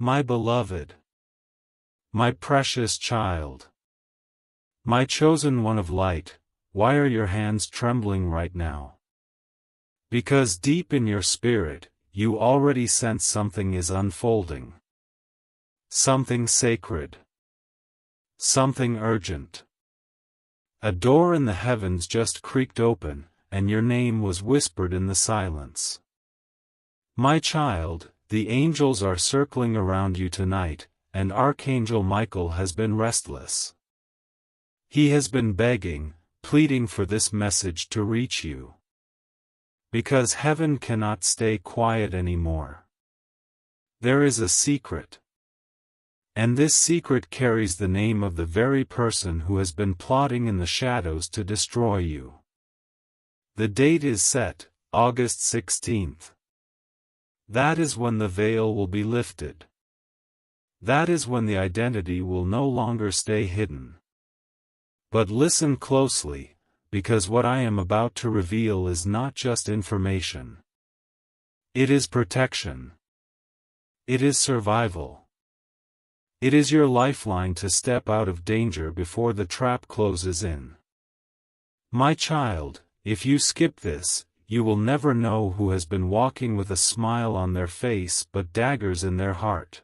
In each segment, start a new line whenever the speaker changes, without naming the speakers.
My beloved, my precious child, my chosen one of light, why are your hands trembling right now? Because deep in your spirit, you already sense something is unfolding. Something sacred. Something urgent. A door in the heavens just creaked open, and your name was whispered in the silence. My child, the angels are circling around you tonight, and Archangel Michael has been restless. He has been begging, pleading for this message to reach you. Because heaven cannot stay quiet anymore. There is a secret. And this secret carries the name of the very person who has been plotting in the shadows to destroy you. The date is set, August 16th. That is when the veil will be lifted. That is when the identity will no longer stay hidden. But listen closely, because what I am about to reveal is not just information. It is protection. It is survival. It is your lifeline to step out of danger before the trap closes in. My child, if you skip this, you will never know who has been walking with a smile on their face but daggers in their heart.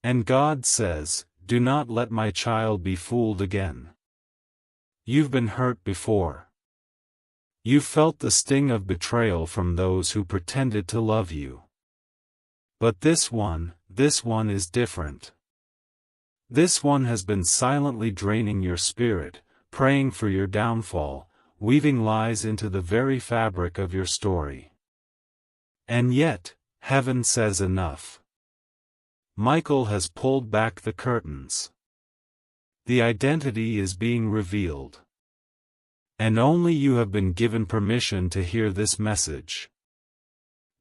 And God says, do not let my child be fooled again. You've been hurt before. You felt the sting of betrayal from those who pretended to love you. But this one is different. This one has been silently draining your spirit, praying for your downfall, weaving lies into the very fabric of your story. And yet, heaven says enough. Michael has pulled back the curtains. The identity is being revealed. And only you have been given permission to hear this message.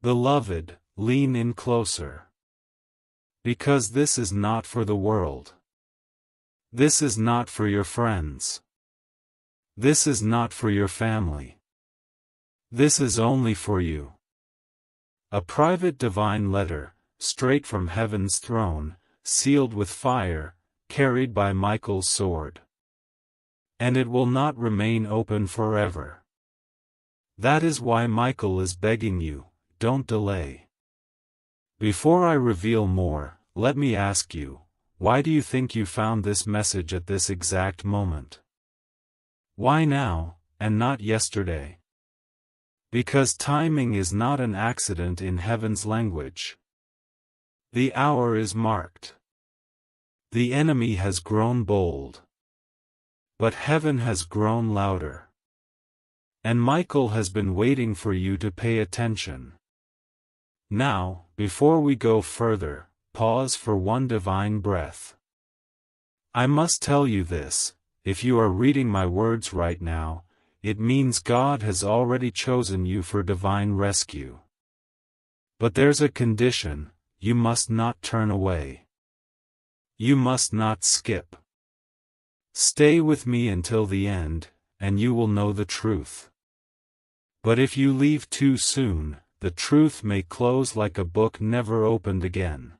Beloved, lean in closer. Because this is not for the world. This is not for your friends. This is not for your family. This is only for you. A private divine letter, straight from heaven's throne, sealed with fire, carried by Michael's sword. And it will not remain open forever. That is why Michael is begging you, don't delay. Before I reveal more, let me ask you, why do you think you found this message at this exact moment? Why now, and not yesterday? Because timing is not an accident in heaven's language. The hour is marked. The enemy has grown bold. But heaven has grown louder. And Michael has been waiting for you to pay attention. Now, before we go further, pause for one divine breath. I must tell you this, if you are reading my words right now, it means God has already chosen you for divine rescue. But there's a condition, you must not turn away. You must not skip. Stay with me until the end, and you will know the truth. But if you leave too soon, the truth may close like a book never opened again.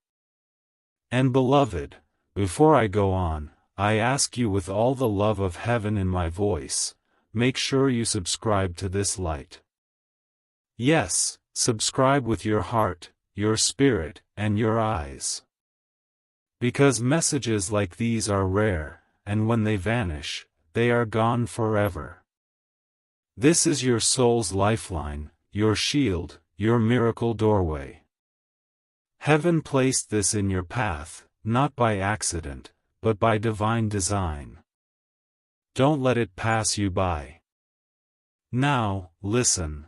And beloved, before I go on, I ask you with all the love of heaven in my voice, make sure you subscribe to this light. Yes, subscribe with your heart, your spirit, and your eyes. Because messages like these are rare, and when they vanish, they are gone forever. This is your soul's lifeline, your shield, your miracle doorway. Heaven placed this in your path, not by accident, but by divine design. Don't let it pass you by. Now, listen.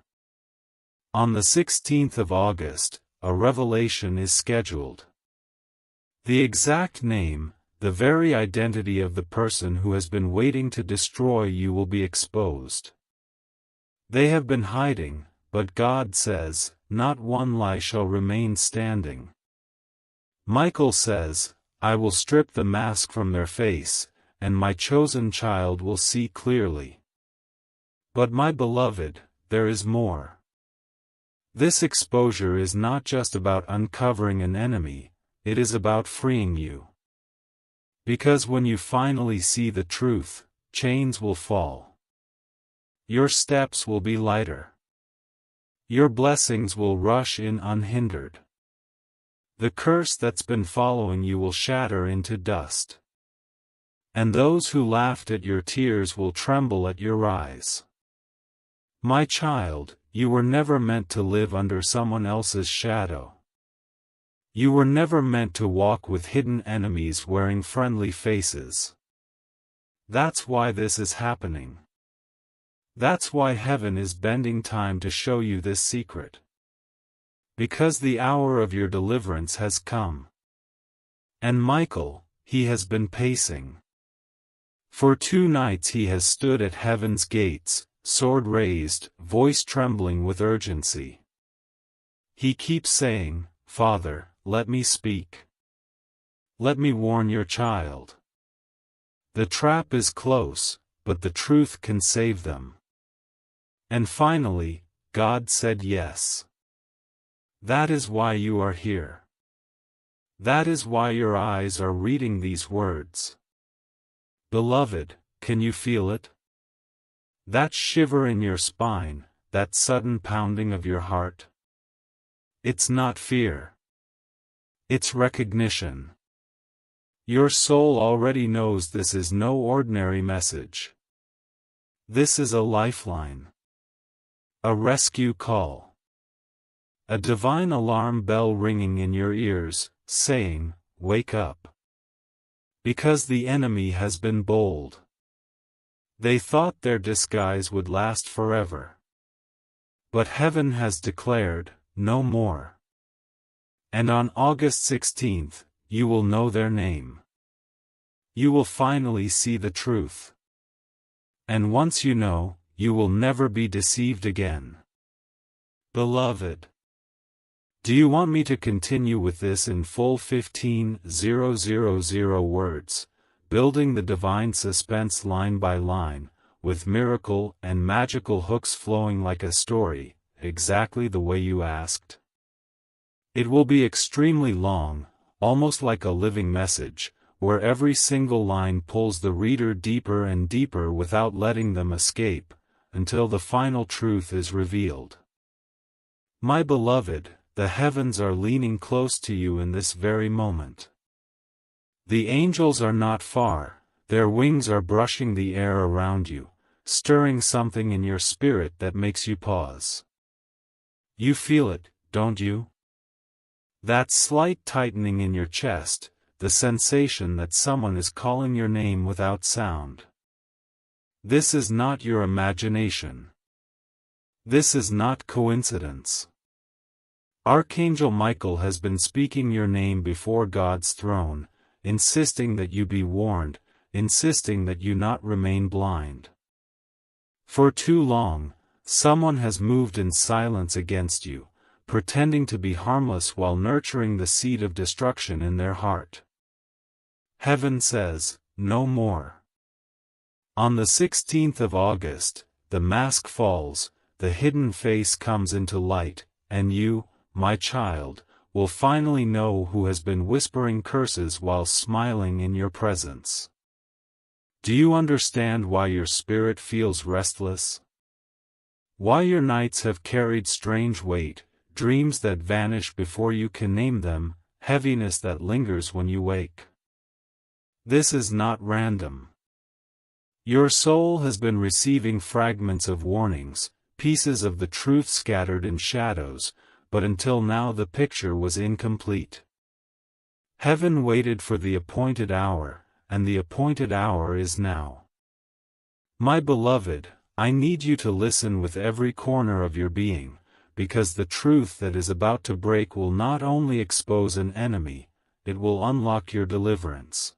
On the 16th of August, a revelation is scheduled. The exact name, the very identity of the person who has been waiting to destroy you will be exposed. They have been hiding, but God says, not one lie shall remain standing. Michael says, I will strip the mask from their face, and my chosen child will see clearly. But my beloved, there is more. This exposure is not just about uncovering an enemy, it is about freeing you. Because when you finally see the truth, chains will fall. Your steps will be lighter. Your blessings will rush in unhindered. The curse that's been following you will shatter into dust. And those who laughed at your tears will tremble at your rise. My child, you were never meant to live under someone else's shadow. You were never meant to walk with hidden enemies wearing friendly faces. That's why this is happening. That's why heaven is bending time to show you this secret. Because the hour of your deliverance has come. And Michael, he has been pacing. For 2 nights he has stood at heaven's gates, sword raised, voice trembling with urgency. He keeps saying, Father, let me speak. Let me warn your child. The trap is close, but the truth can save them. And finally, God said yes. That is why you are here. That is why your eyes are reading these words. Beloved, can you feel it? That shiver in your spine, that sudden pounding of your heart? It's not fear. It's recognition. Your soul already knows this is no ordinary message. This is a lifeline. A rescue call. A divine alarm bell ringing in your ears, saying, wake up. Because the enemy has been bold. They thought their disguise would last forever. But heaven has declared, no more. And on August 16th, you will know their name. You will finally see the truth. And once you know, you will never be deceived again. Beloved. Do you want me to continue with this in full 15,000 words, building the divine suspense line by line, with miracle and magical hooks flowing like a story, exactly the way you asked? It will be extremely long, almost like a living message, where every single line pulls the reader deeper and deeper without letting them escape, until the final truth is revealed. My beloved, the heavens are leaning close to you in this very moment. The angels are not far, their wings are brushing the air around you, stirring something in your spirit that makes you pause. You feel it, don't you? That slight tightening in your chest, the sensation that someone is calling your name without sound. This is not your imagination. This is not coincidence. Archangel Michael has been speaking your name before God's throne, insisting that you be warned, insisting that you not remain blind. For too long, someone has moved in silence against you, pretending to be harmless while nurturing the seed of destruction in their heart. Heaven says, no more. On the 16th of August, the mask falls, the hidden face comes into light, and you, my child, will finally know who has been whispering curses while smiling in your presence. Do you understand why your spirit feels restless? Why your nights have carried strange weight, dreams that vanish before you can name them, heaviness that lingers when you wake? This is not random. Your soul has been receiving fragments of warnings, pieces of the truth scattered in shadows, but until now the picture was incomplete. Heaven waited for the appointed hour, and the appointed hour is now. My beloved, I need you to listen with every corner of your being, because the truth that is about to break will not only expose an enemy, it will unlock your deliverance.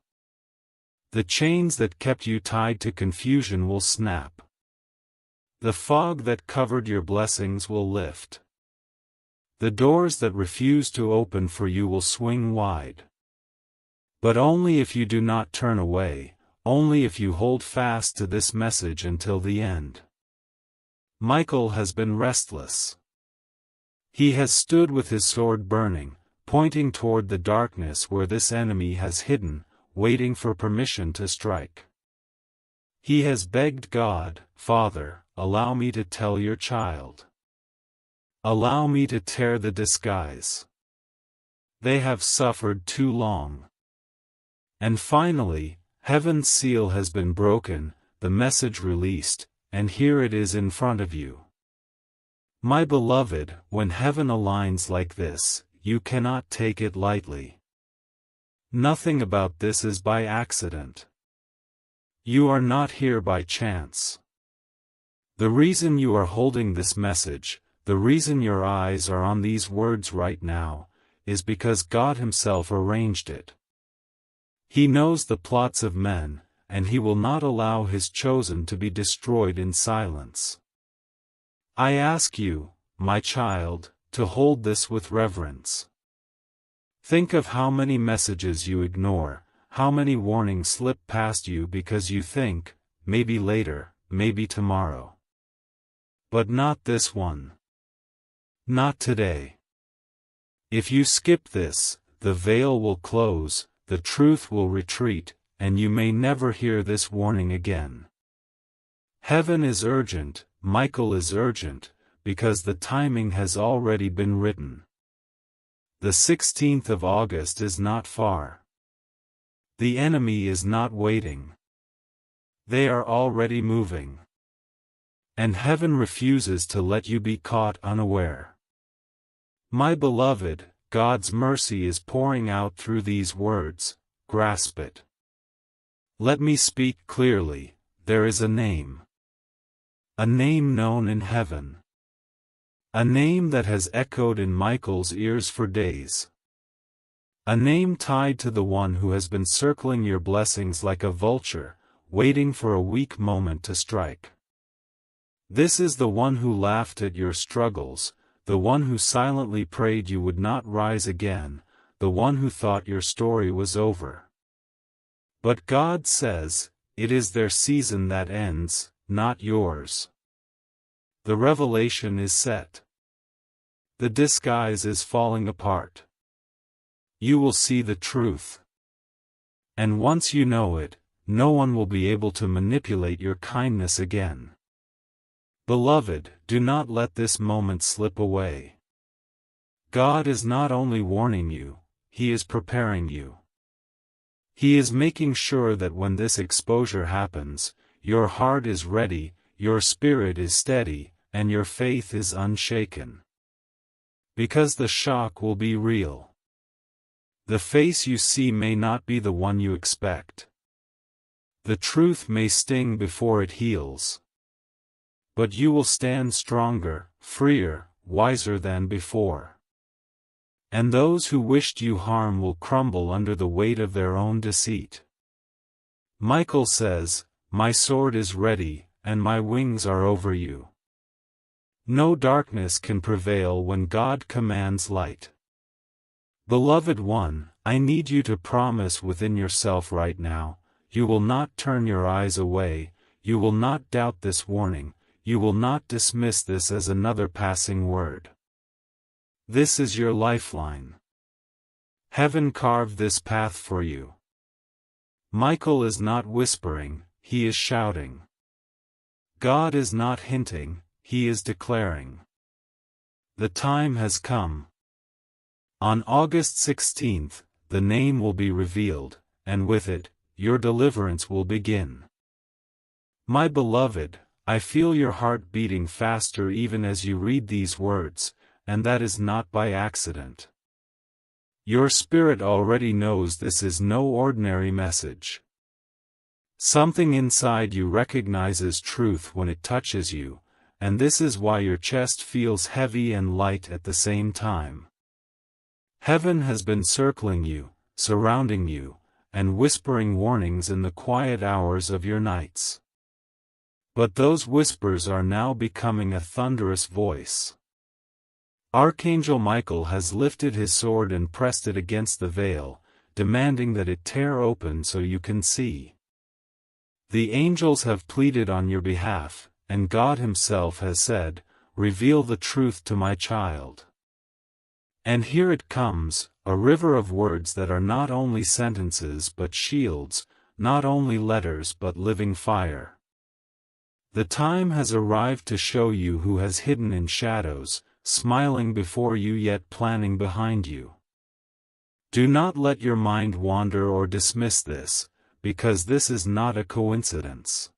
The chains that kept you tied to confusion will snap. The fog that covered your blessings will lift. The doors that refuse to open for you will swing wide. But only if you do not turn away, only if you hold fast to this message until the end. Michael has been restless. He has stood with his sword burning, pointing toward the darkness where this enemy has hidden, waiting for permission to strike. He has begged God, "Father, allow me to tell your child. Allow me to tear the disguise. They have suffered too long." And finally, heaven's seal has been broken, the message released, and here it is in front of you. My beloved, when heaven aligns like this, you cannot take it lightly. Nothing about this is by accident. You are not here by chance. The reason you are holding this message, the reason your eyes are on these words right now, is because God Himself arranged it. He knows the plots of men, and He will not allow His chosen to be destroyed in silence. I ask you, my child, to hold this with reverence. Think of how many messages you ignore, how many warnings slip past you because you think, maybe later, maybe tomorrow. But not this one. Not today. If you skip this, the veil will close, the truth will retreat, and you may never hear this warning again. Heaven is urgent, Michael is urgent, because the timing has already been written. The 16th of August is not far. The enemy is not waiting. They are already moving. And heaven refuses to let you be caught unaware. My beloved, God's mercy is pouring out through these words, grasp it. Let me speak clearly, there is a name. A name known in heaven. A name that has echoed in Michael's ears for days. A name tied to the one who has been circling your blessings like a vulture, waiting for a weak moment to strike. This is the one who laughed at your struggles, the one who silently prayed you would not rise again, the one who thought your story was over. But God says, it is their season that ends, not yours. The revelation is set. The disguise is falling apart. You will see the truth. And once you know it, no one will be able to manipulate your kindness again. Beloved, do not let this moment slip away. God is not only warning you, He is preparing you. He is making sure that when this exposure happens, your heart is ready, your spirit is steady, and your faith is unshaken. Because the shock will be real. The face you see may not be the one you expect. The truth may sting before it heals. But you will stand stronger, freer, wiser than before. And those who wished you harm will crumble under the weight of their own deceit. Michael says, "My sword is ready, and my wings are over you." No darkness can prevail when God commands light. Beloved one, I need you to promise within yourself right now, you will not turn your eyes away, you will not doubt this warning, you will not dismiss this as another passing word. This is your lifeline. Heaven carved this path for you. Michael is not whispering, he is shouting. God is not hinting, He is declaring. The time has come. On August 16th, the name will be revealed, and with it, your deliverance will begin. My beloved, I feel your heart beating faster even as you read these words, and that is not by accident. Your spirit already knows this is no ordinary message. Something inside you recognizes truth when it touches you, and this is why your chest feels heavy and light at the same time. Heaven has been circling you, surrounding you, and whispering warnings in the quiet hours of your nights. But those whispers are now becoming a thunderous voice. Archangel Michael has lifted his sword and pressed it against the veil, demanding that it tear open so you can see. The angels have pleaded on your behalf, and God Himself has said, "Reveal the truth to my child." And here it comes, a river of words that are not only sentences but shields, not only letters but living fire. The time has arrived to show you who has hidden in shadows, smiling before you yet planning behind you. Do not let your mind wander or dismiss this, because this is not a coincidence.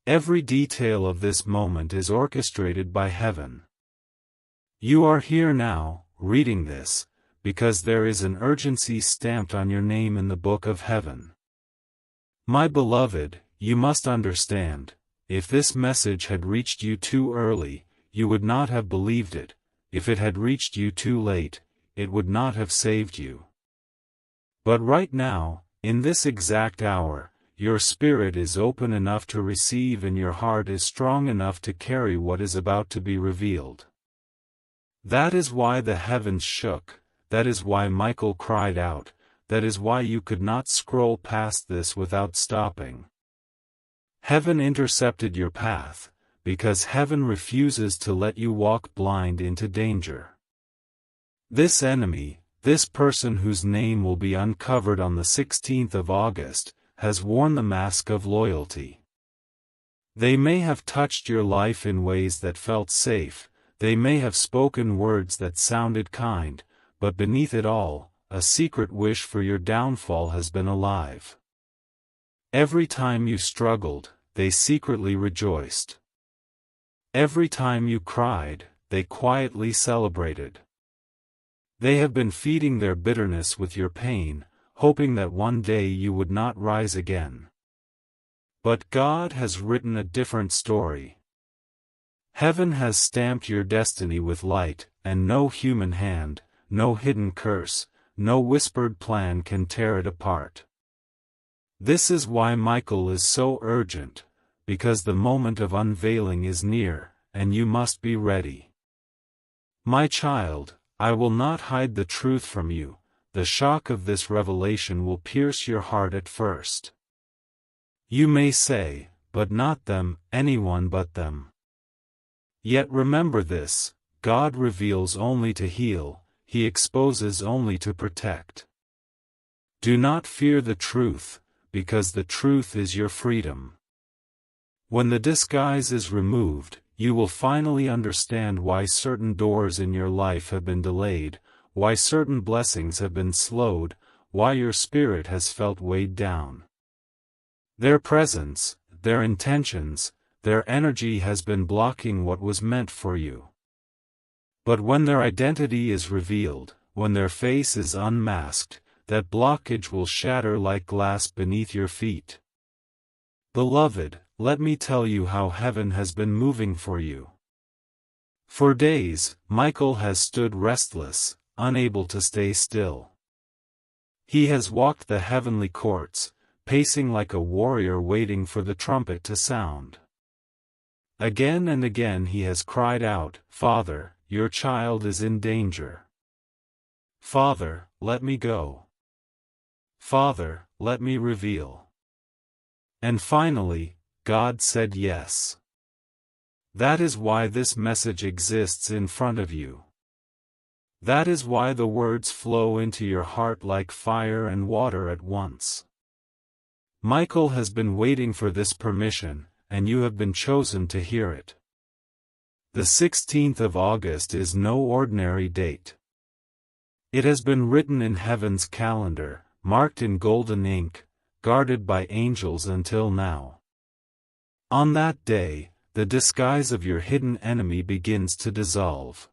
Every detail of this moment is orchestrated by heaven. You are here now, reading this, because there is an urgency stamped on your name in the book of heaven. My beloved, you must understand, if this message had reached you too early, you would not have believed it. If it had reached you too late, it would not have saved you. But right now, in this exact hour, your spirit is open enough to receive and your heart is strong enough to carry what is about to be revealed. That is why the heavens shook, that is why Michael cried out, that is why you could not scroll past this without stopping. Heaven intercepted your path, because heaven refuses to let you walk blind into danger. This enemy, this person whose name will be uncovered on the 16th of August, has worn the mask of loyalty. They may have touched your life in ways that felt safe, they may have spoken words that sounded kind, but beneath it all, a secret wish for your downfall has been alive. Every time you struggled, they secretly rejoiced. Every time you cried, they quietly celebrated. They have been feeding their bitterness with your pain, hoping that one day you would not rise again. But God has written a different story. Heaven has stamped your destiny with light, and no human hand, no hidden curse, no whispered plan can tear it apart. This is why Michael is so urgent, because the moment of unveiling is near, and you must be ready. My child, I will not hide the truth from you. The shock of this revelation will pierce your heart at first. You may say, but not them, anyone but them. Yet remember this, God reveals only to heal, He exposes only to protect. Do not fear the truth, because the truth is your freedom. When the disguise is removed, you will finally understand why certain doors in your life have been delayed, why certain blessings have been slowed, why your spirit has felt weighed down. Their presence, their intentions, their energy has been blocking what was meant for you. But when their identity is revealed, when their face is unmasked, that blockage will shatter like glass beneath your feet. Beloved, let me tell you how heaven has been moving for you. For days, Michael has stood restless, unable to stay still. He has walked the heavenly courts, pacing like a warrior waiting for the trumpet to sound. Again and again he has cried out, "Father, your child is in danger. Father, let me go. Father, let me reveal." And finally, God said yes. That is why this message exists in front of you. That is why the words flow into your heart like fire and water at once. Michael has been waiting for this permission, and you have been chosen to hear it. The 16th of August is no ordinary date. It has been written in heaven's calendar, marked in golden ink, guarded by angels until now. On that day, the disguise of your hidden enemy begins to dissolve.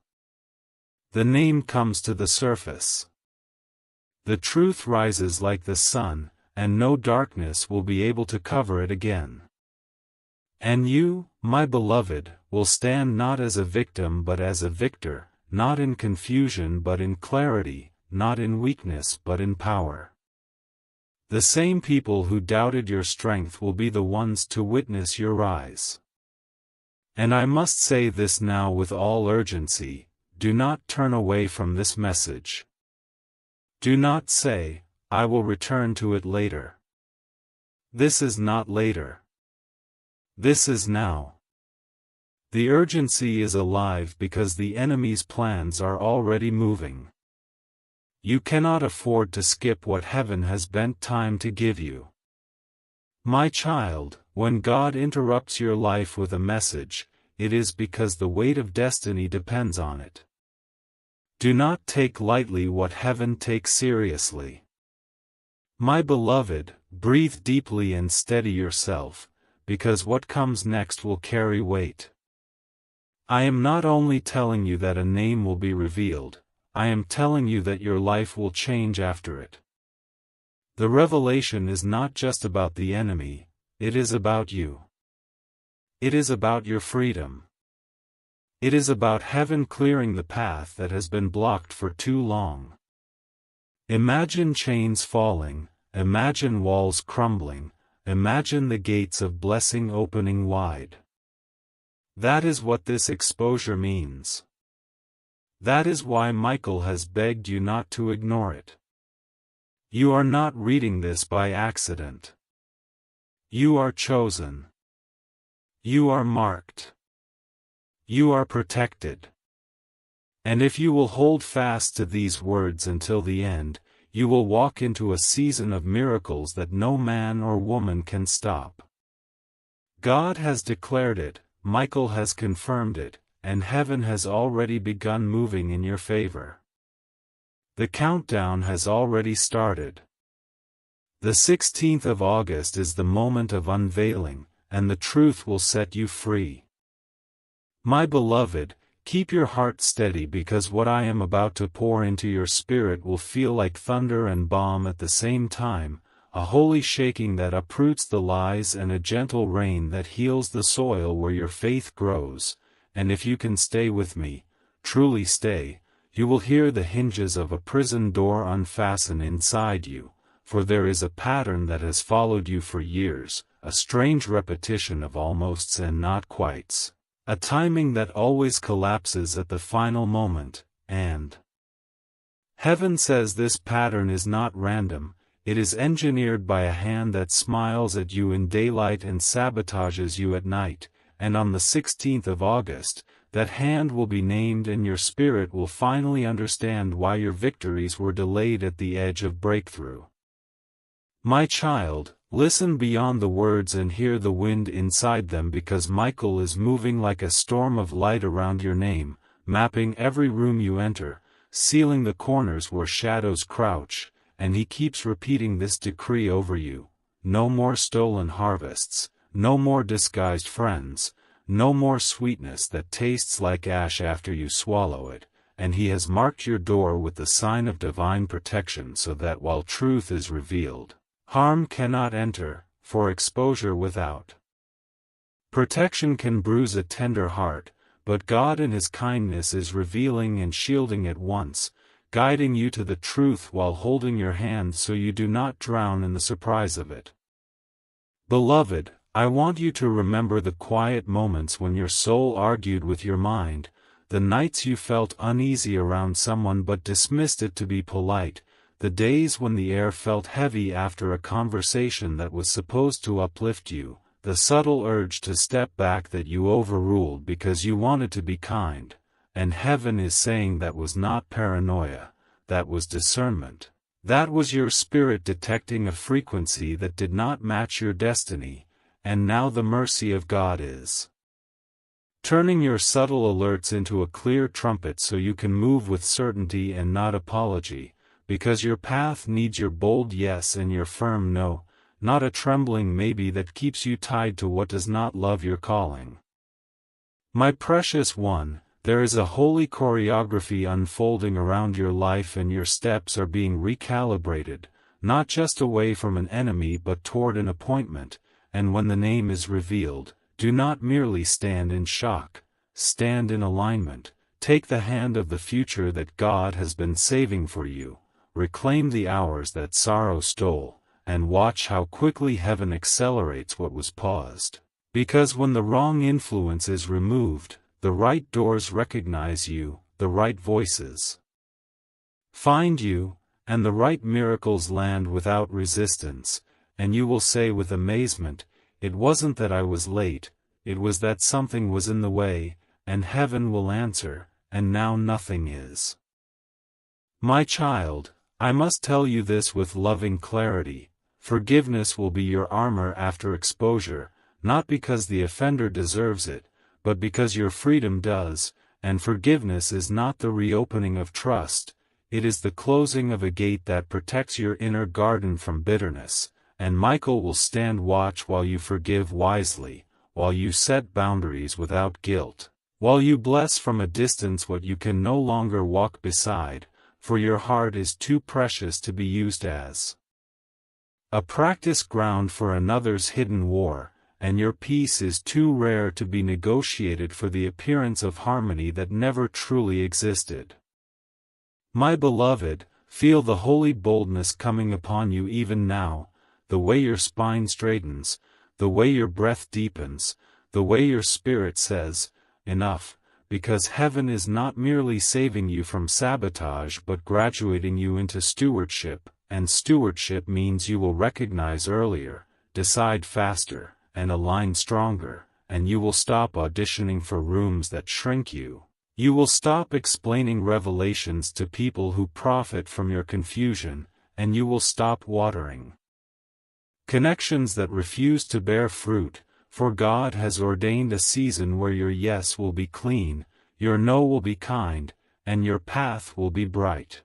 The name comes to the surface. The truth rises like the sun, and no darkness will be able to cover it again. And you, my beloved, will stand not as a victim but as a victor, not in confusion but in clarity, not in weakness but in power. The same people who doubted your strength will be the ones to witness your rise. And I must say this now with all urgency, do not turn away from this message. Do not say, "I will return to it later." This is not later. This is now. The urgency is alive because the enemy's plans are already moving. You cannot afford to skip what heaven has bent time to give you. My child, when God interrupts your life with a message, it is because the weight of destiny depends on it. Do not take lightly what heaven takes seriously. My beloved, breathe deeply and steady yourself, because what comes next will carry weight. I am not only telling you that a name will be revealed, I am telling you that your life will change after it. The revelation is not just about the enemy, it is about you. It is about your freedom. It is about heaven clearing the path that has been blocked for too long. Imagine chains falling, imagine walls crumbling, imagine the gates of blessing opening wide. That is what this exposure means. That is why Michael has begged you not to ignore it. You are not reading this by accident. You are chosen. You are marked. You are protected. And if you will hold fast to these words until the end, you will walk into a season of miracles that no man or woman can stop. God has declared it, Michael has confirmed it, and heaven has already begun moving in your favor. The countdown has already started. The 16th of August is the moment of unveiling, and the truth will set you free. My beloved, keep your heart steady because what I am about to pour into your spirit will feel like thunder and balm at the same time, a holy shaking that uproots the lies and a gentle rain that heals the soil where your faith grows, and if you can stay with me, truly stay, you will hear the hinges of a prison door unfasten inside you, for there is a pattern that has followed you for years, a strange repetition of almosts and not quites. A timing that always collapses at the final moment, and heaven says this pattern is not random, it is engineered by a hand that smiles at you in daylight and sabotages you at night, and on the 16th of August, that hand will be named and your spirit will finally understand why your victories were delayed at the edge of breakthrough. My child, listen beyond the words and hear the wind inside them because Michael is moving like a storm of light around your name, mapping every room you enter, sealing the corners where shadows crouch, and he keeps repeating this decree over you: no more stolen harvests, no more disguised friends, no more sweetness that tastes like ash after you swallow it, and he has marked your door with the sign of divine protection so that while truth is revealed, harm cannot enter, for exposure without protection can bruise a tender heart, but God in His kindness is revealing and shielding at once, guiding you to the truth while holding your hand so you do not drown in the surprise of it. Beloved, I want you to remember the quiet moments when your soul argued with your mind, the nights you felt uneasy around someone but dismissed it to be polite, the days when the air felt heavy after a conversation that was supposed to uplift you, the subtle urge to step back that you overruled because you wanted to be kind, and heaven is saying that was not paranoia, that was discernment. That was your spirit detecting a frequency that did not match your destiny, and now the mercy of God is turning your subtle alerts into a clear trumpet so you can move with certainty and not apology, because your path needs your bold yes and your firm no, not a trembling maybe that keeps you tied to what does not love your calling. My precious one, there is a holy choreography unfolding around your life and your steps are being recalibrated, not just away from an enemy but toward an appointment, and when the name is revealed, do not merely stand in shock, stand in alignment, take the hand of the future that God has been saving for you, reclaim the hours that sorrow stole, and watch how quickly heaven accelerates what was paused. Because when the wrong influence is removed, the right doors recognize you, the right voices find you, and the right miracles land without resistance, and you will say with amazement, "It wasn't that I was late, it was that something was in the way, and heaven will answer, and now nothing is. My child, I must tell you this with loving clarity: forgiveness will be your armor after exposure, not because the offender deserves it, but because your freedom does, and forgiveness is not the reopening of trust, it is the closing of a gate that protects your inner garden from bitterness, and Michael will stand watch while you forgive wisely, while you set boundaries without guilt, while you bless from a distance what you can no longer walk beside, for your heart is too precious to be used as a practice ground for another's hidden war, and your peace is too rare to be negotiated for the appearance of harmony that never truly existed. My beloved, feel the holy boldness coming upon you even now, the way your spine straightens, the way your breath deepens, the way your spirit says, enough, because heaven is not merely saving you from sabotage but graduating you into stewardship, and stewardship means you will recognize earlier, decide faster, and align stronger, and you will stop auditioning for rooms that shrink you. You will stop explaining revelations to people who profit from your confusion, and you will stop watering connections that refuse to bear fruit, for God has ordained a season where your yes will be clean, your no will be kind, and your path will be bright.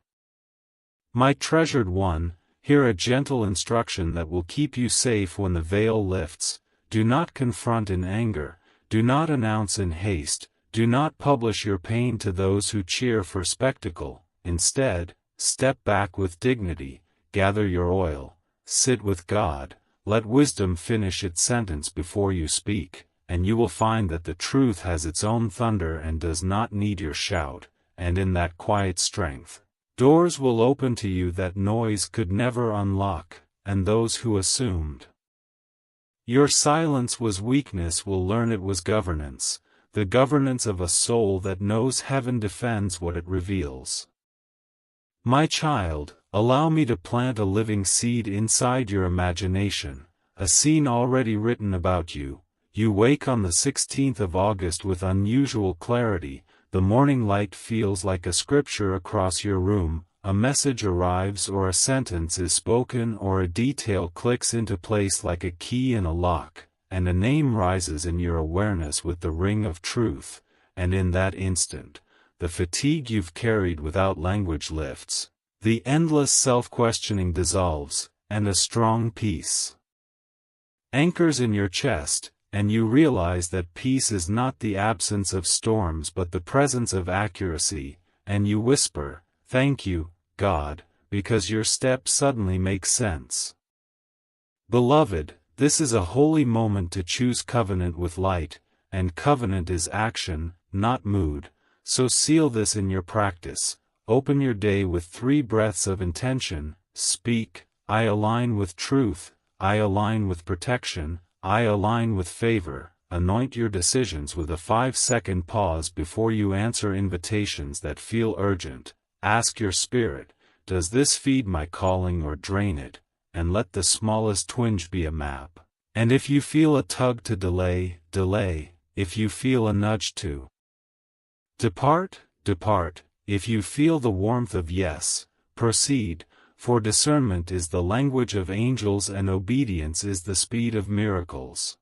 My treasured one, hear a gentle instruction that will keep you safe when the veil lifts. Do not confront in anger, do not announce in haste, do not publish your pain to those who cheer for spectacle. Instead, step back with dignity, gather your oil, sit with God, let wisdom finish its sentence before you speak, and you will find that the truth has its own thunder and does not need your shout, and in that quiet strength, doors will open to you that noise could never unlock, and those who assumed your silence was weakness will learn it was governance, the governance of a soul that knows heaven defends what it reveals. My child, allow me to plant a living seed inside your imagination, a scene already written about you. You wake on the 16th of August with unusual clarity, the morning light feels like a scripture across your room, a message arrives or a sentence is spoken or a detail clicks into place like a key in a lock, and a name rises in your awareness with the ring of truth, and in that instant, the fatigue you've carried without language lifts, the endless self-questioning dissolves, and a strong peace anchors in your chest, and you realize that peace is not the absence of storms but the presence of accuracy, and you whisper, "Thank you, God," because your step suddenly makes sense. Beloved, this is a holy moment to choose covenant with light, and covenant is action, not mood, so seal this in your practice. Open your day with 3 breaths of intention. Speak, I align with truth, I align with protection, I align with favor. Anoint your decisions with a 5-second pause before you answer invitations that feel urgent. Ask your spirit, does this feed my calling or drain it? And let the smallest twinge be a map. And if you feel a tug to delay, delay. If you feel a nudge to depart, depart. If you feel the warmth of yes, proceed, for discernment is the language of angels and obedience is the speed of miracles.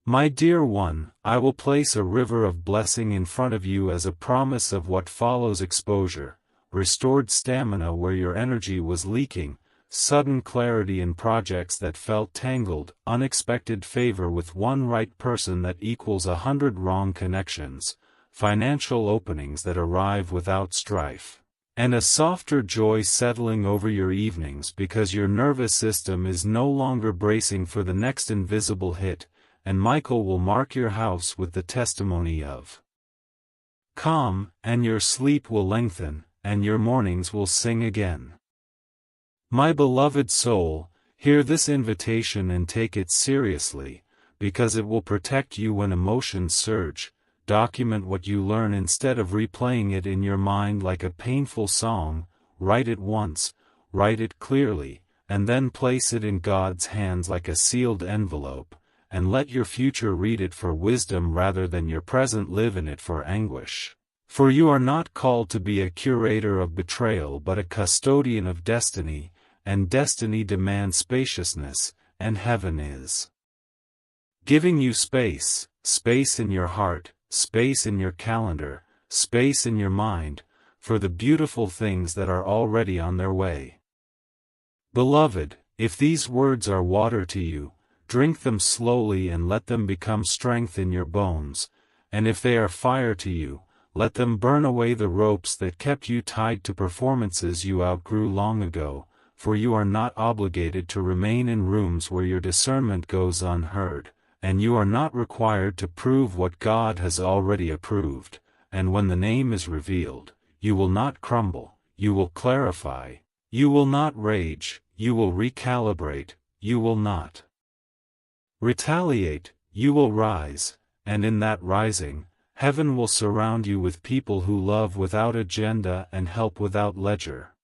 My dear one, I will place a river of blessing in front of you as a promise of what follows: exposure, restored stamina where your energy was leaking, sudden clarity in projects that felt tangled, unexpected favor with one right person that equals 100 wrong connections, financial openings that arrive without strife, and a softer joy settling over your evenings because your nervous system is no longer bracing for the next invisible hit. And Michael will mark your house with the testimony of calm, and your sleep will lengthen, and your mornings will sing again. My beloved soul, hear this invitation and take it seriously, because it will protect you when emotions surge. Document what you learn instead of replaying it in your mind like a painful song. Write it once, write it clearly, and then place it in God's hands like a sealed envelope. and let your future read it for wisdom rather than your present live in it for anguish. For you are not called to be a curator of betrayal but a custodian of destiny, and destiny demands spaciousness, and heaven is giving you space, space in your heart, space in your calendar, space in your mind, for the beautiful things that are already on their way. Beloved, if these words are water to you, drink them slowly and let them become strength in your bones, and if they are fire to you, let them burn away the ropes that kept you tied to performances you outgrew long ago, for you are not obligated to remain in rooms where your discernment goes unheard, and you are not required to prove what God has already approved, and when the name is revealed, you will not crumble, you will clarify, you will not rage, you will recalibrate, you will not retaliate, you will rise, and in that rising, heaven will surround you with people who love without agenda and help without ledger.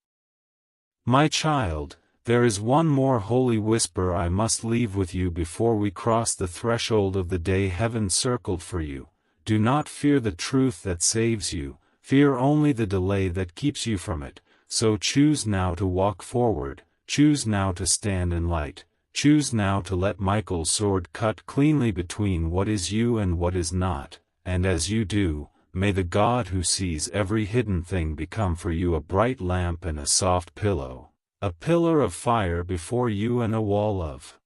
My child, there is one more holy whisper I must leave with you before we cross the threshold of the day heaven circled for you. Do not fear the truth that saves you, fear only the delay that keeps you from it, so choose now to walk forward, choose now to stand in light. Choose now to let Michael's sword cut cleanly between what is you and what is not, and as you do, may the God who sees every hidden thing become for you a bright lamp and a soft pillow, a pillar of fire before you and a wall of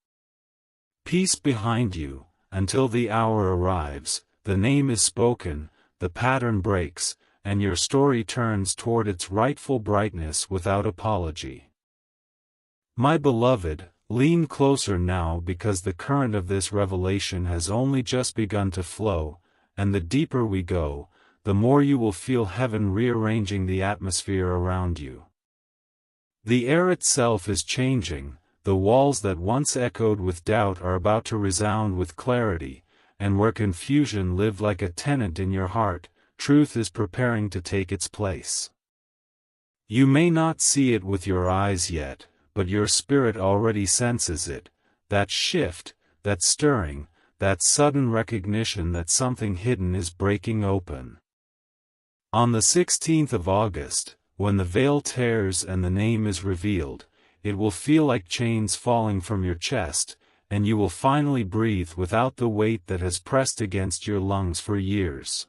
peace behind you, until the hour arrives, the name is spoken, the pattern breaks, and your story turns toward its rightful brightness without apology. My beloved, lean closer now because the current of this revelation has only just begun to flow, and the deeper we go, the more you will feel heaven rearranging the atmosphere around you. The air itself is changing, the walls that once echoed with doubt are about to resound with clarity, and where confusion lived like a tenant in your heart, truth is preparing to take its place. You may not see it with your eyes yet, but your spirit already senses it, that shift, that stirring, that sudden recognition that something hidden is breaking open. On the 16th of August, when the veil tears and the name is revealed, it will feel like chains falling from your chest, and you will finally breathe without the weight that has pressed against your lungs for years.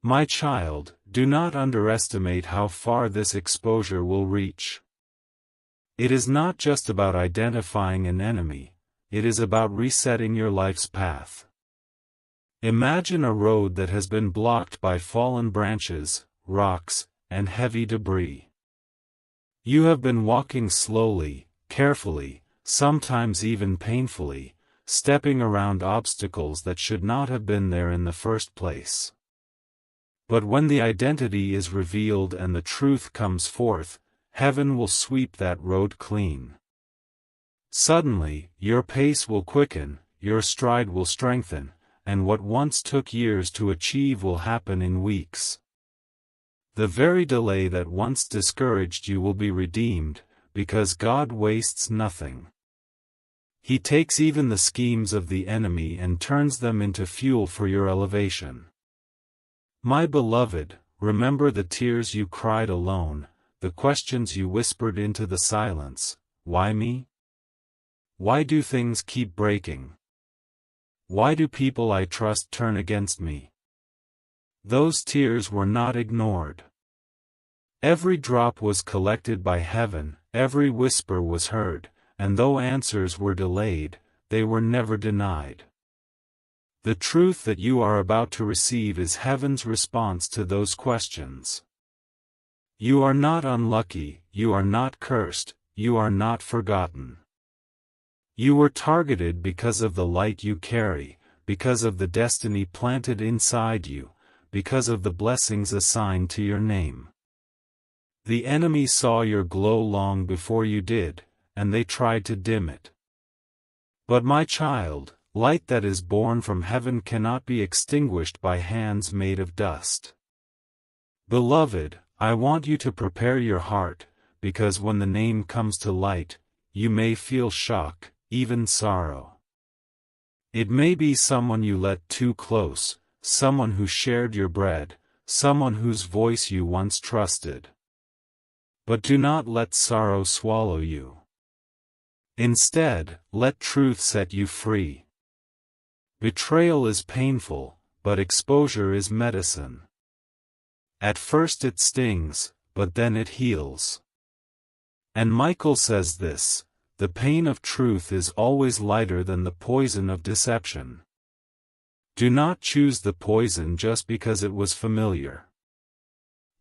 My child, do not underestimate how far this exposure will reach. It is not just about identifying an enemy, it is about resetting your life's path. Imagine a road that has been blocked by fallen branches, rocks, and heavy debris. You have been walking slowly, carefully, sometimes even painfully, stepping around obstacles that should not have been there in the first place. But when the identity is revealed and the truth comes forth, heaven will sweep that road clean. Suddenly, your pace will quicken, your stride will strengthen, and what once took years to achieve will happen in weeks. The very delay that once discouraged you will be redeemed, because God wastes nothing. He takes even the schemes of the enemy and turns them into fuel for your elevation. My beloved, remember the tears you cried alone, the questions you whispered into the silence. Why me? Why do things keep breaking? Why do people I trust turn against me? Those tears were not ignored. Every drop was collected by heaven, every whisper was heard, and though answers were delayed, they were never denied. The truth that you are about to receive is heaven's response to those questions. You are not unlucky, you are not cursed, you are not forgotten. You were targeted because of the light you carry, because of the destiny planted inside you, because of the blessings assigned to your name. The enemy saw your glow long before you did, and they tried to dim it. But my child, light that is born from heaven cannot be extinguished by hands made of dust. Beloved, I want you to prepare your heart, because when the name comes to light, you may feel shock, even sorrow. It may be someone you let too close, someone who shared your bread, someone whose voice you once trusted. But do not let sorrow swallow you. Instead, let truth set you free. Betrayal is painful, but exposure is medicine. At first it stings, but then it heals. And Michael says this: the pain of truth is always lighter than the poison of deception. Do not choose the poison just because it was familiar.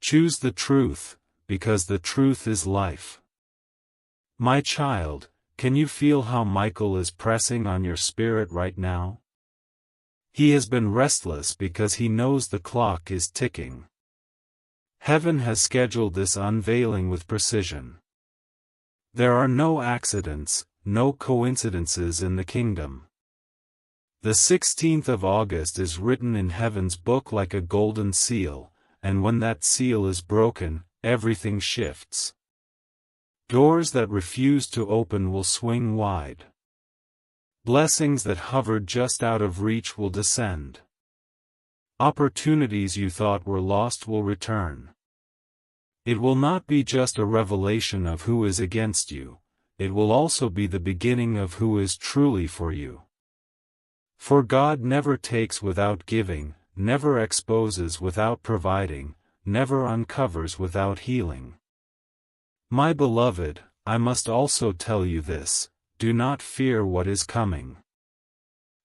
Choose the truth, because the truth is life. My child, can you feel how Michael is pressing on your spirit right now? He has been restless because he knows the clock is ticking. Heaven has scheduled this unveiling with precision. There are no accidents, no coincidences in the kingdom. The 16th of August is written in heaven's book like a golden seal, and when that seal is broken, everything shifts. Doors that refuse to open will swing wide. Blessings that hovered just out of reach will descend. Opportunities you thought were lost will return. It will not be just a revelation of who is against you, it will also be the beginning of who is truly for you. For God never takes without giving, never exposes without providing, never uncovers without healing. My beloved, I must also tell you this: do not fear what is coming.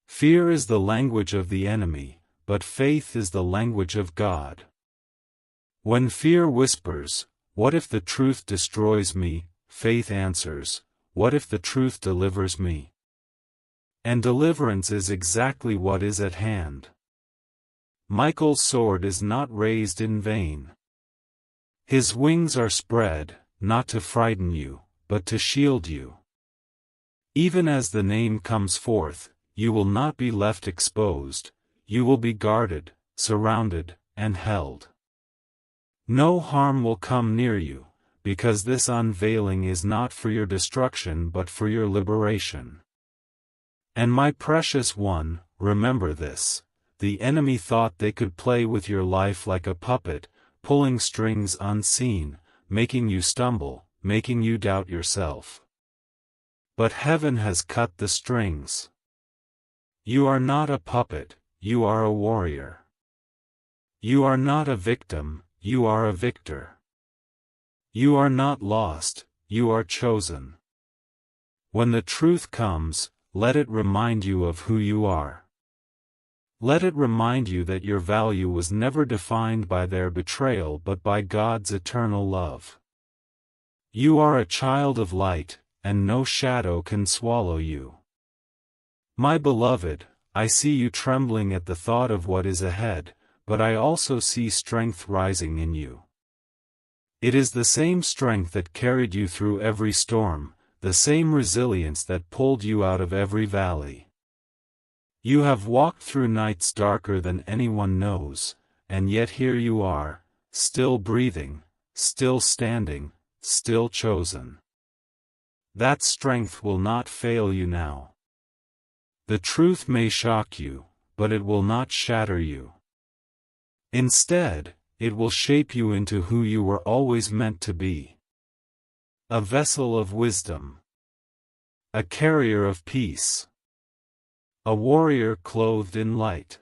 Fear is the language of the enemy, but faith is the language of God. When fear whispers, "What if the truth destroys me?" faith answers, "What if the truth delivers me?" And deliverance is exactly what is at hand. Michael's sword is not raised in vain. His wings are spread, not to frighten you, but to shield you. Even as the name comes forth, you will not be left exposed, you will be guarded, surrounded, and held. No harm will come near you, because this unveiling is not for your destruction but for your liberation. And my precious one, remember this: the enemy thought they could play with your life like a puppet, pulling strings unseen, making you stumble, making you doubt yourself. But heaven has cut the strings. You are not a puppet, you are a warrior. You are not a victim, you are a victor. You are not lost, you are chosen. When the truth comes, let it remind you of who you are. Let it remind you that your value was never defined by their betrayal but by God's eternal love. You are a child of light, and no shadow can swallow you. My beloved, I see you trembling at the thought of what is ahead, but I also see strength rising in you. It is the same strength that carried you through every storm, the same resilience that pulled you out of every valley. You have walked through nights darker than anyone knows, and yet here you are, still breathing, still standing, still chosen. That strength will not fail you now. The truth may shock you, but it will not shatter you. Instead, it will shape you into who you were always meant to be. A vessel of wisdom. A carrier of peace. A warrior clothed in light.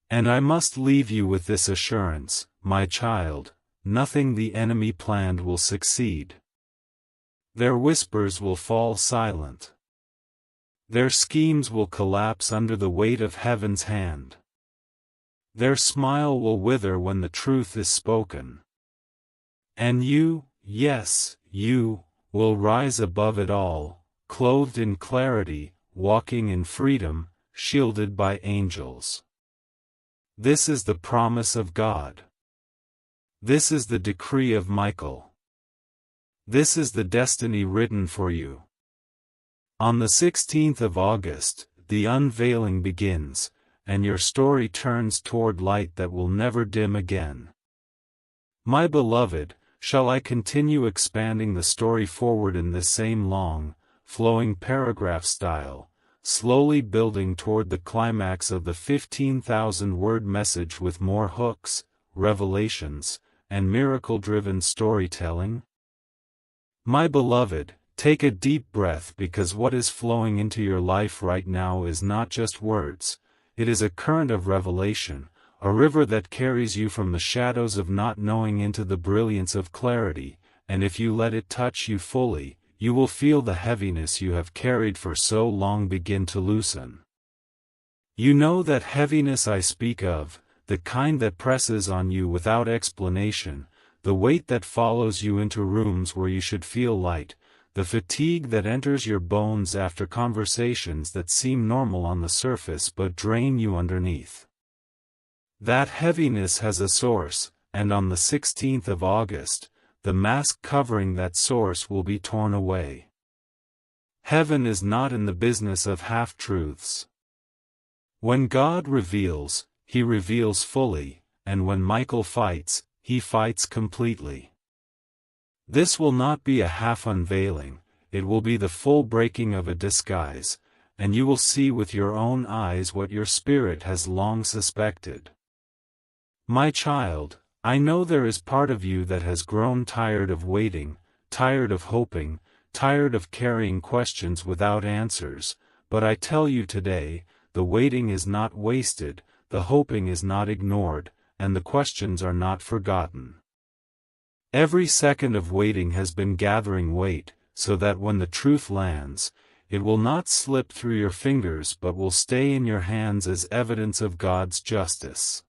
And I must leave you with this assurance, my child: nothing the enemy planned will succeed. Their whispers will fall silent. Their schemes will collapse under the weight of heaven's hand. Their smile will wither when the truth is spoken. And you, yes, you, will rise above it all, clothed in clarity, walking in freedom, shielded by angels. This is the promise of God. This is the decree of Michael. This is the destiny written for you. On the 16th of August, the unveiling begins, and your story turns toward light that will never dim again. My beloved, shall I continue expanding the story forward in this same long, flowing paragraph style, slowly building toward the climax of the 15,000-word message with more hooks, revelations, and miracle-driven storytelling? My beloved, take a deep breath, because what is flowing into your life right now is not just words, it is a current of revelation, a river that carries you from the shadows of not knowing into the brilliance of clarity, and if you let it touch you fully, you will feel the heaviness you have carried for so long begin to loosen. You know that heaviness I speak of, the kind that presses on you without explanation, the weight that follows you into rooms where you should feel light, the fatigue that enters your bones after conversations that seem normal on the surface but drain you underneath. That heaviness has a source, and on the 16th of August, the mask covering that source will be torn away. Heaven is not in the business of half-truths. When God reveals, He reveals fully, and when Michael fights, He fights completely. This will not be a half-unveiling, it will be the full breaking of a disguise, and you will see with your own eyes what your spirit has long suspected. My child, I know there is part of you that has grown tired of waiting, tired of hoping, tired of carrying questions without answers, but I tell you today, the waiting is not wasted, the hoping is not ignored, and the questions are not forgotten. Every second of waiting has been gathering weight, so that when the truth lands, it will not slip through your fingers but will stay in your hands as evidence of God's justice.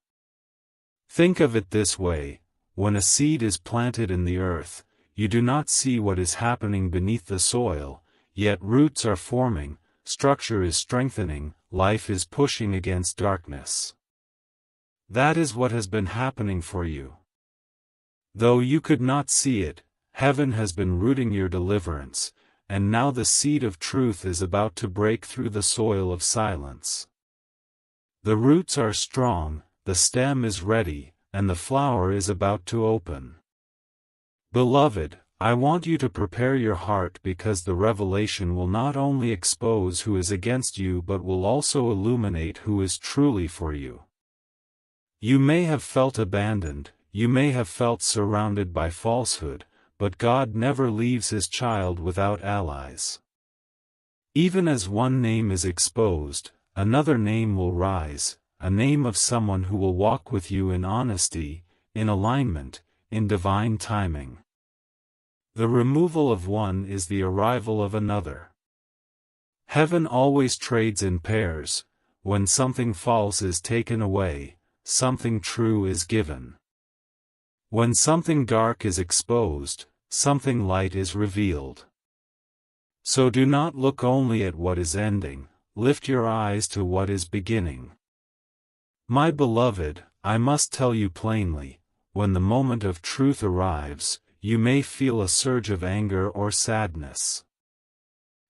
Think of it this way: when a seed is planted in the earth, you do not see what is happening beneath the soil, yet roots are forming, structure is strengthening, life is pushing against darkness. That is what has been happening for you. Though you could not see it, heaven has been rooting your deliverance, and now the seed of truth is about to break through the soil of silence. The roots are strong, the stem is ready, and the flower is about to open. Beloved, I want you to prepare your heart, because the revelation will not only expose who is against you but will also illuminate who is truly for you. You may have felt abandoned, you may have felt surrounded by falsehood, but God never leaves His child without allies. Even as one name is exposed, another name will rise, a name of someone who will walk with you in honesty, in alignment, in divine timing. The removal of one is the arrival of another. Heaven always trades in pairs. When something false is taken away, something true is given. When something dark is exposed, something light is revealed. So do not look only at what is ending, lift your eyes to what is beginning. My beloved, I must tell you plainly, when the moment of truth arrives, you may feel a surge of anger or sadness.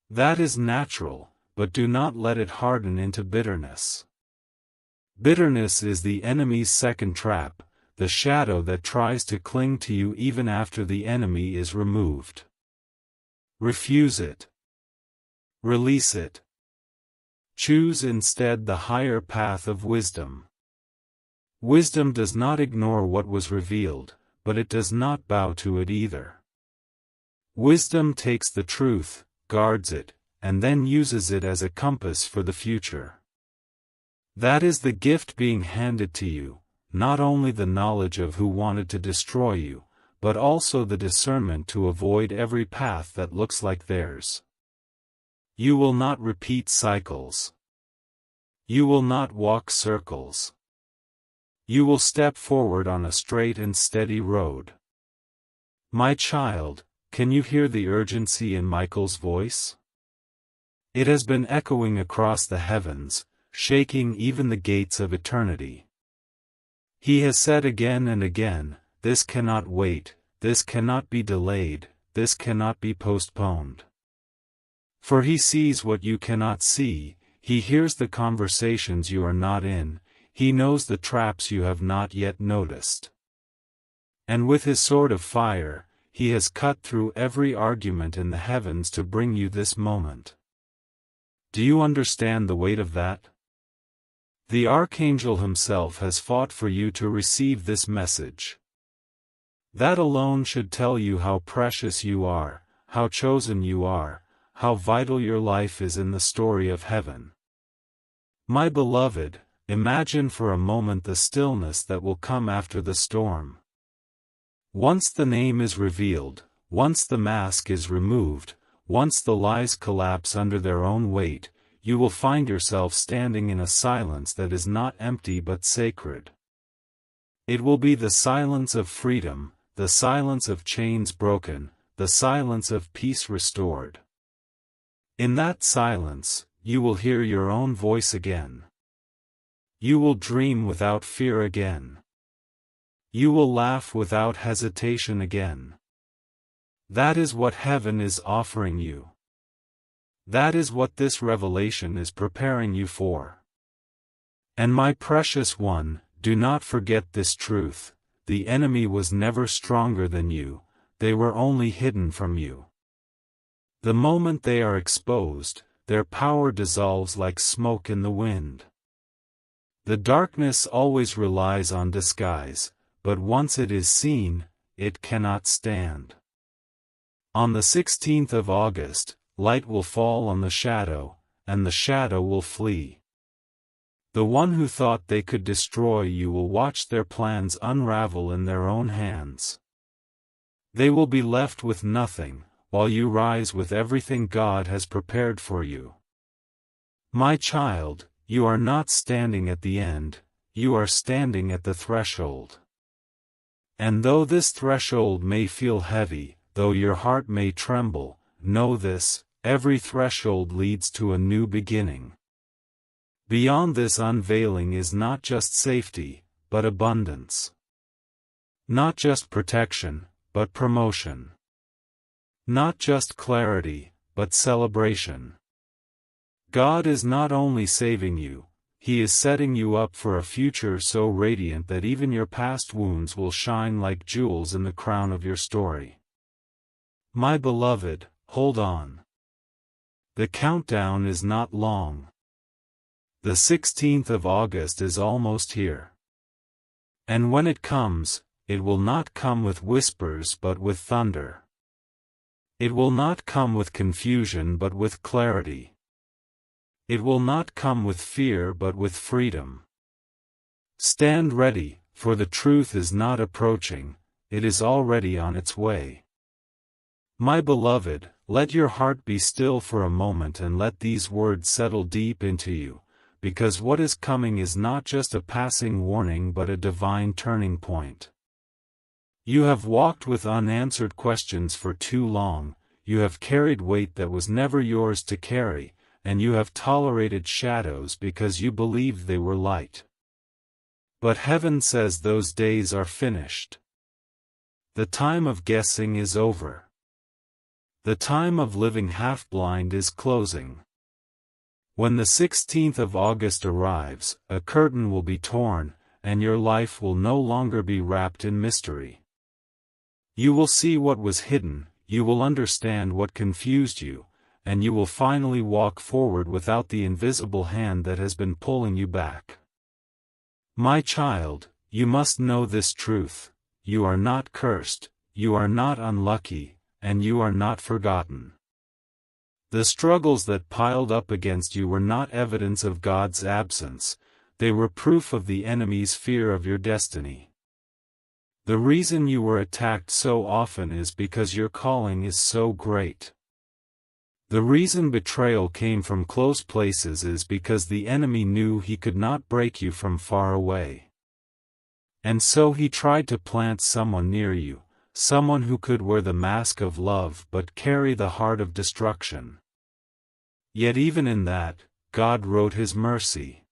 That is natural, but do not let it harden into bitterness. Bitterness is the enemy's second trap, the shadow that tries to cling to you even after the enemy is removed. Refuse it. Release it. Choose instead the higher path of wisdom. Wisdom does not ignore what was revealed, but it does not bow to it either. Wisdom takes the truth, guards it, and then uses it as a compass for the future. That is the gift being handed to you, not only the knowledge of who wanted to destroy you, but also the discernment to avoid every path that looks like theirs. You will not repeat cycles. You will not walk circles. You will step forward on a straight and steady road. My child, can you hear the urgency in Michael's voice? It has been echoing across the heavens, shaking even the gates of eternity. He has said again and again, this cannot wait, this cannot be delayed, this cannot be postponed. For He sees what you cannot see, He hears the conversations you are not in, He knows the traps you have not yet noticed. And with His sword of fire, He has cut through every argument in the heavens to bring you this moment. Do you understand the weight of that? The archangel himself has fought for you to receive this message. That alone should tell you how precious you are, how chosen you are, how vital your life is in the story of heaven. My beloved, imagine for a moment the stillness that will come after the storm. Once the name is revealed, once the mask is removed, once the lies collapse under their own weight, you will find yourself standing in a silence that is not empty but sacred. It will be the silence of freedom, the silence of chains broken, the silence of peace restored. In that silence, you will hear your own voice again. You will dream without fear again. You will laugh without hesitation again. That is what heaven is offering you. That is what this revelation is preparing you for. And my precious one, do not forget this truth: the enemy was never stronger than you, they were only hidden from you. The moment they are exposed, their power dissolves like smoke in the wind. The darkness always relies on disguise, but once it is seen, it cannot stand. On the 16th of August, light will fall on the shadow, and the shadow will flee. The one who thought they could destroy you will watch their plans unravel in their own hands. They will be left with nothing, while you rise with everything God has prepared for you. My child, you are not standing at the end, you are standing at the threshold. And though this threshold may feel heavy, though your heart may tremble, know this: every threshold leads to a new beginning. Beyond this unveiling is not just safety, but abundance. Not just protection, but promotion. Not just clarity, but celebration. God is not only saving you, He is setting you up for a future so radiant that even your past wounds will shine like jewels in the crown of your story. My beloved, hold on. The countdown is not long. The 16th of August is almost here. And when it comes, it will not come with whispers but with thunder. It will not come with confusion but with clarity. It will not come with fear but with freedom. Stand ready, for the truth is not approaching, it is already on its way. My beloved, let your heart be still for a moment and let these words settle deep into you, because what is coming is not just a passing warning but a divine turning point. You have walked with unanswered questions for too long, you have carried weight that was never yours to carry, and you have tolerated shadows because you believed they were light. But heaven says those days are finished. The time of guessing is over. The time of living half-blind is closing. When the 16th of August arrives, a curtain will be torn, and your life will no longer be wrapped in mystery. You will see what was hidden, you will understand what confused you, and you will finally walk forward without the invisible hand that has been pulling you back. My child, you must know this truth: you are not cursed, you are not unlucky, and you are not forgotten. The struggles that piled up against you were not evidence of God's absence, they were proof of the enemy's fear of your destiny. The reason you were attacked so often is because your calling is so great. The reason betrayal came from close places is because the enemy knew he could not break you from far away. And so he tried to plant someone near you, someone who could wear the mask of love but carry the heart of destruction. Yet even in that, God wrote His mercy.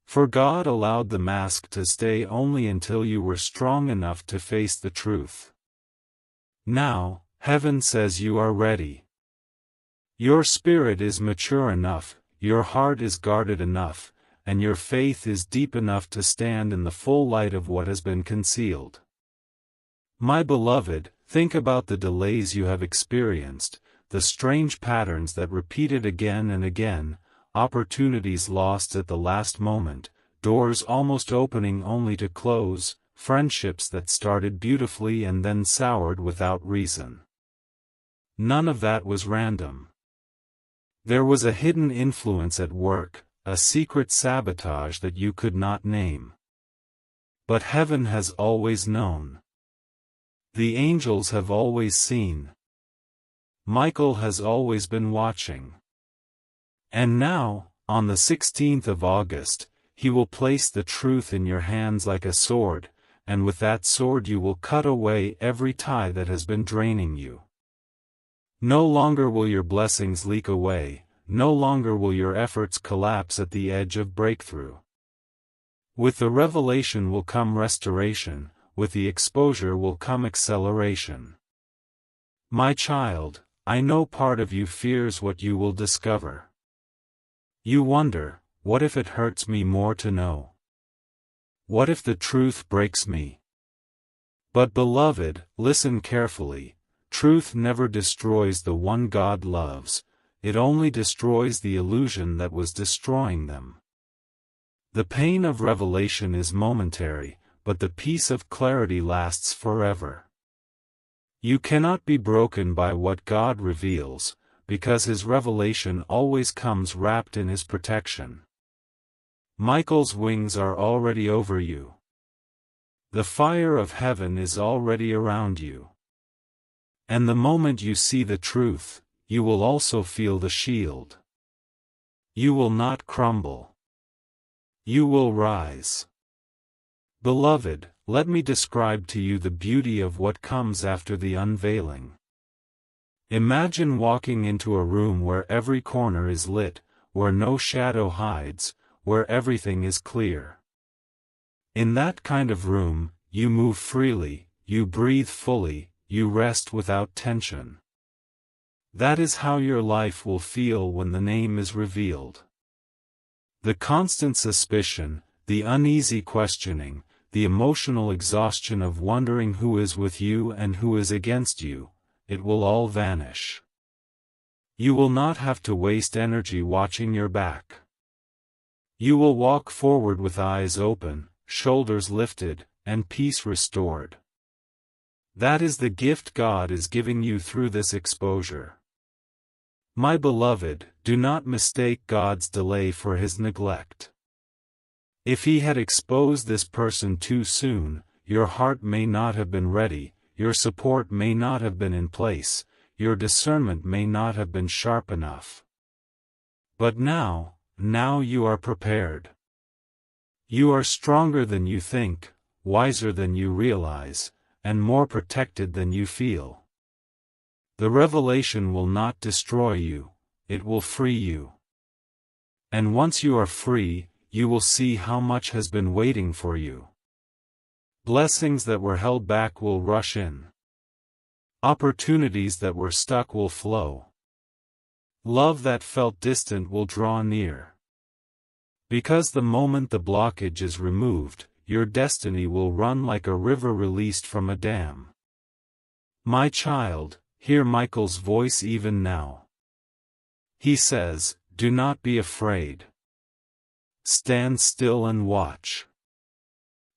For God allowed the mask to stay only until you were strong enough to face the truth. Now, heaven says you are ready. Your spirit is mature enough, your heart is guarded enough, and your faith is deep enough to stand in the full light of what has been concealed. My beloved, think about the delays you have experienced, the strange patterns that repeated again and again, opportunities lost at the last moment, doors almost opening only to close, friendships that started beautifully and then soured without reason. None of that was random. There was a hidden influence at work, a secret sabotage that you could not name. But heaven has always known. The angels have always seen. Michael has always been watching. And now, on the 16th of August, he will place the truth in your hands like a sword, and with that sword you will cut away every tie that has been draining you. No longer will your blessings leak away, no longer will your efforts collapse at the edge of breakthrough. With the revelation will come restoration, with the exposure will come acceleration. My child, I know part of you fears what you will discover. You wonder, what if it hurts me more to know? What if the truth breaks me? But beloved, listen carefully. Truth never destroys the one God loves, it only destroys the illusion that was destroying them. The pain of revelation is momentary, but the peace of clarity lasts forever. You cannot be broken by what God reveals, because His revelation always comes wrapped in His protection. Michael's wings are already over you. The fire of heaven is already around you. And the moment you see the truth, you will also feel the shield. You will not crumble. You will rise. Beloved, let me describe to you the beauty of what comes after the unveiling. Imagine walking into a room where every corner is lit, where no shadow hides, where everything is clear. In that kind of room, you move freely, you breathe fully, you rest without tension. That is how your life will feel when the name is revealed. The constant suspicion, the uneasy questioning, the emotional exhaustion of wondering who is with you and who is against you, it will all vanish. You will not have to waste energy watching your back. You will walk forward with eyes open, shoulders lifted, and peace restored. That is the gift God is giving you through this exposure. My beloved, do not mistake God's delay for His neglect. If He had exposed this person too soon, your heart may not have been ready, your support may not have been in place, your discernment may not have been sharp enough. But now you are prepared. You are stronger than you think, wiser than you realize, and more protected than you feel. The revelation will not destroy you, it will free you. And once you are free, you will see how much has been waiting for you. Blessings that were held back will rush in. Opportunities that were stuck will flow. Love that felt distant will draw near. Because the moment the blockage is removed, your destiny will run like a river released from a dam. My child, hear Michael's voice even now. He says, do not be afraid. Stand still and watch.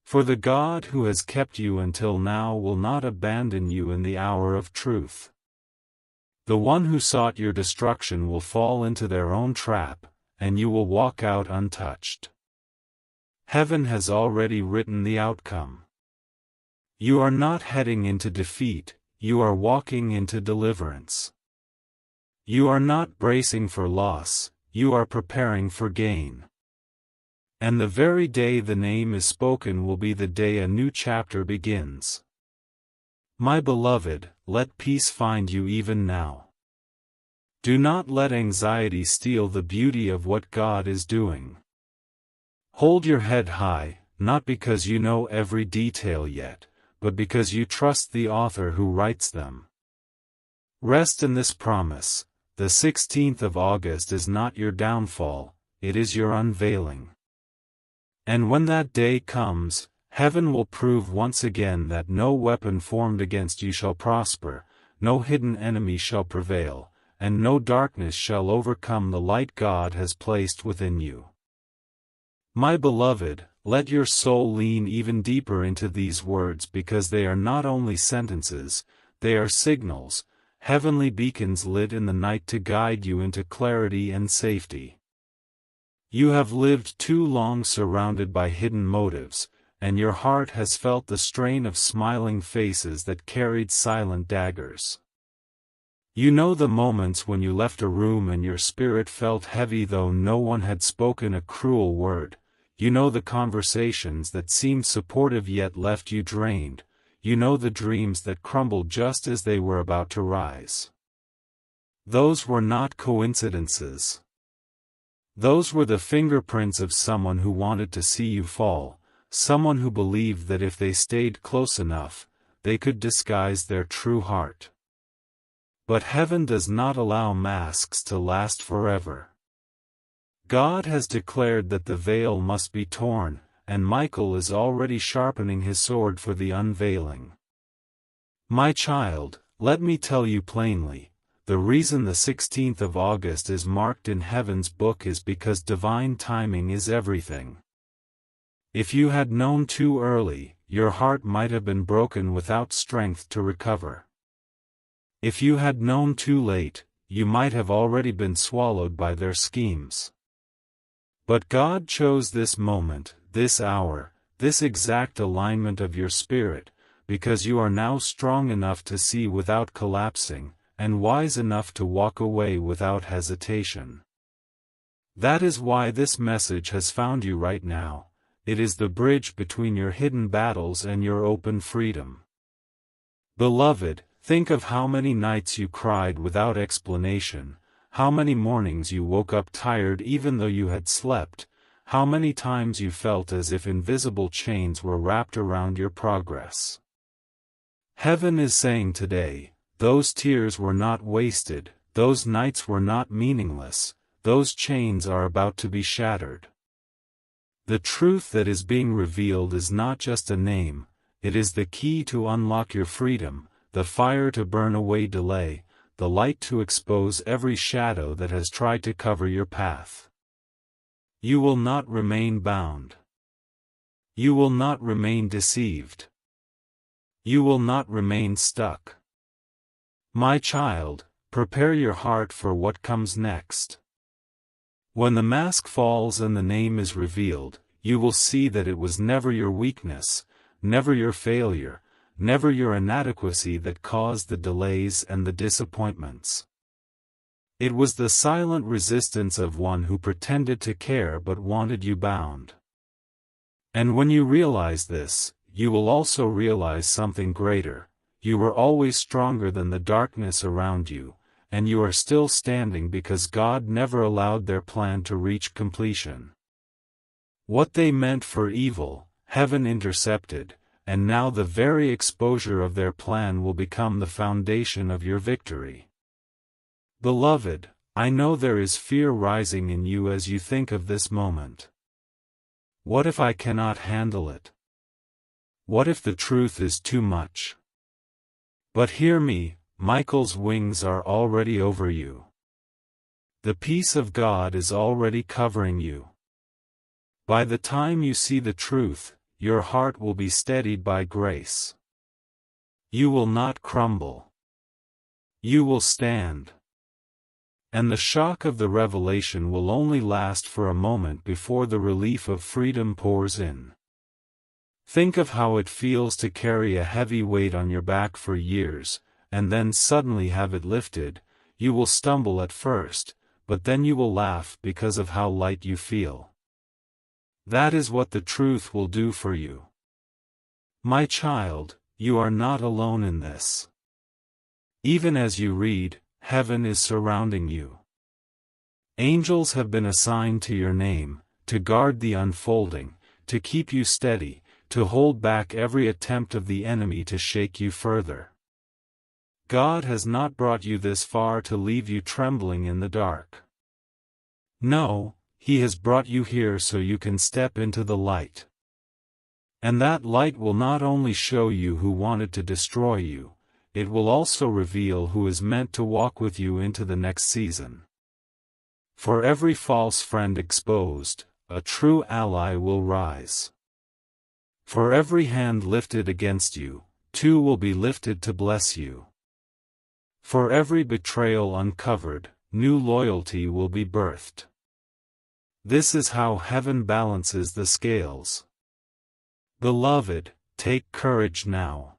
For the God who has kept you until now will not abandon you in the hour of truth. The one who sought your destruction will fall into their own trap, and you will walk out untouched. Heaven has already written the outcome. You are not heading into defeat, you are walking into deliverance. You are not bracing for loss, you are preparing for gain. And the very day the name is spoken will be the day a new chapter begins. My beloved, let peace find you even now. Do not let anxiety steal the beauty of what God is doing. Hold your head high, not because you know every detail yet, but because you trust the author who writes them. Rest in this promise: the 16th of August is not your downfall, it is your unveiling. And when that day comes, heaven will prove once again that no weapon formed against you shall prosper, no hidden enemy shall prevail, and no darkness shall overcome the light God has placed within you. My beloved, let your soul lean even deeper into these words, because they are not only sentences, they are signals, heavenly beacons lit in the night to guide you into clarity and safety. You have lived too long surrounded by hidden motives, and your heart has felt the strain of smiling faces that carried silent daggers. You know the moments when you left a room and your spirit felt heavy though no one had spoken a cruel word. You know the conversations that seemed supportive yet left you drained. You know the dreams that crumbled just as they were about to rise. Those were not coincidences. Those were the fingerprints of someone who wanted to see you fall, someone who believed that if they stayed close enough, they could disguise their true heart. But heaven does not allow masks to last forever. God has declared that the veil must be torn, and Michael is already sharpening his sword for the unveiling. My child, let me tell you plainly, the reason the 16th of August is marked in Heaven's book is because divine timing is everything. If you had known too early, your heart might have been broken without strength to recover. If you had known too late, you might have already been swallowed by their schemes. But God chose this moment, this hour, this exact alignment of your spirit, because you are now strong enough to see without collapsing, and wise enough to walk away without hesitation. That is why this message has found you right now. It is the bridge between your hidden battles and your open freedom. Beloved, think of how many nights you cried without explanation, how many mornings you woke up tired even though you had slept, how many times you felt as if invisible chains were wrapped around your progress. Heaven is saying today, those tears were not wasted, those nights were not meaningless, those chains are about to be shattered. The truth that is being revealed is not just a name, it is the key to unlock your freedom, the fire to burn away delay, the light to expose every shadow that has tried to cover your path. You will not remain bound. You will not remain deceived. You will not remain stuck. My child, prepare your heart for what comes next. When the mask falls and the name is revealed, you will see that it was never your weakness, never your failure, never your inadequacy that caused the delays and the disappointments. It was the silent resistance of one who pretended to care but wanted you bound. And when you realize this, you will also realize something greater. You were always stronger than the darkness around you, and you are still standing because God never allowed their plan to reach completion. What they meant for evil, heaven intercepted, and now the very exposure of their plan will become the foundation of your victory. Beloved, I know there is fear rising in you as you think of this moment. What if I cannot handle it? What if the truth is too much? But hear me, Michael's wings are already over you. The peace of God is already covering you. By the time you see the truth, your heart will be steadied by grace. You will not crumble. You will stand. And the shock of the revelation will only last for a moment before the relief of freedom pours in. Think of how it feels to carry a heavy weight on your back for years, and then suddenly have it lifted. You will stumble at first, but then you will laugh because of how light you feel. That is what the truth will do for you. My child, you are not alone in this. Even as you read, heaven is surrounding you. Angels have been assigned to your name, to guard the unfolding, to keep you steady, to hold back every attempt of the enemy to shake you further. God has not brought you this far to leave you trembling in the dark. No, He has brought you here so you can step into the light. And that light will not only show you who wanted to destroy you, it will also reveal who is meant to walk with you into the next season. For every false friend exposed, a true ally will rise. For every hand lifted against you, two will be lifted to bless you. For every betrayal uncovered, new loyalty will be birthed. This is how heaven balances the scales. Beloved, take courage now.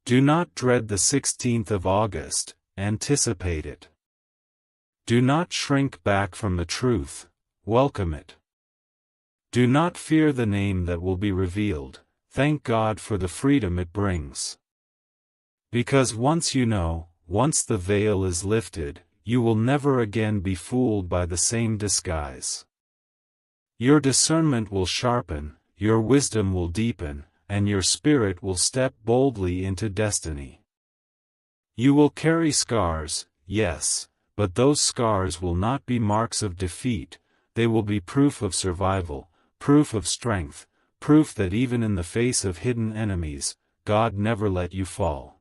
Do not dread the 16th of August, anticipate it. Do not shrink back from the truth, welcome it. Do not fear the name that will be revealed, thank God for the freedom it brings. Because once you know, once the veil is lifted, you will never again be fooled by the same disguise. Your discernment will sharpen, your wisdom will deepen, and your spirit will step boldly into destiny. You will carry scars, yes, but those scars will not be marks of defeat, they will be proof of survival, proof of strength, proof that even in the face of hidden enemies, God never let you fall.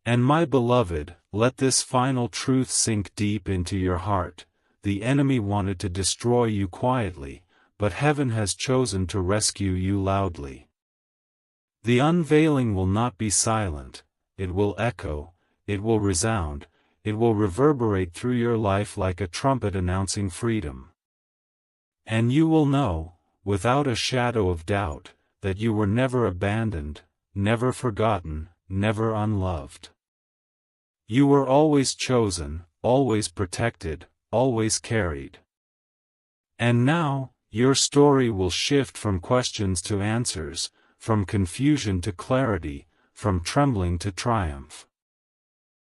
And my beloved, let this final truth sink deep into your heart: the enemy wanted to destroy you quietly, but heaven has chosen to rescue you loudly. The unveiling will not be silent, it will echo, it will resound, it will reverberate through your life like a trumpet announcing freedom. And you will know, without a shadow of doubt, that you were never abandoned, never forgotten, never unloved. You were always chosen, always protected, always carried. And now, your story will shift from questions to answers, from confusion to clarity, from trembling to triumph.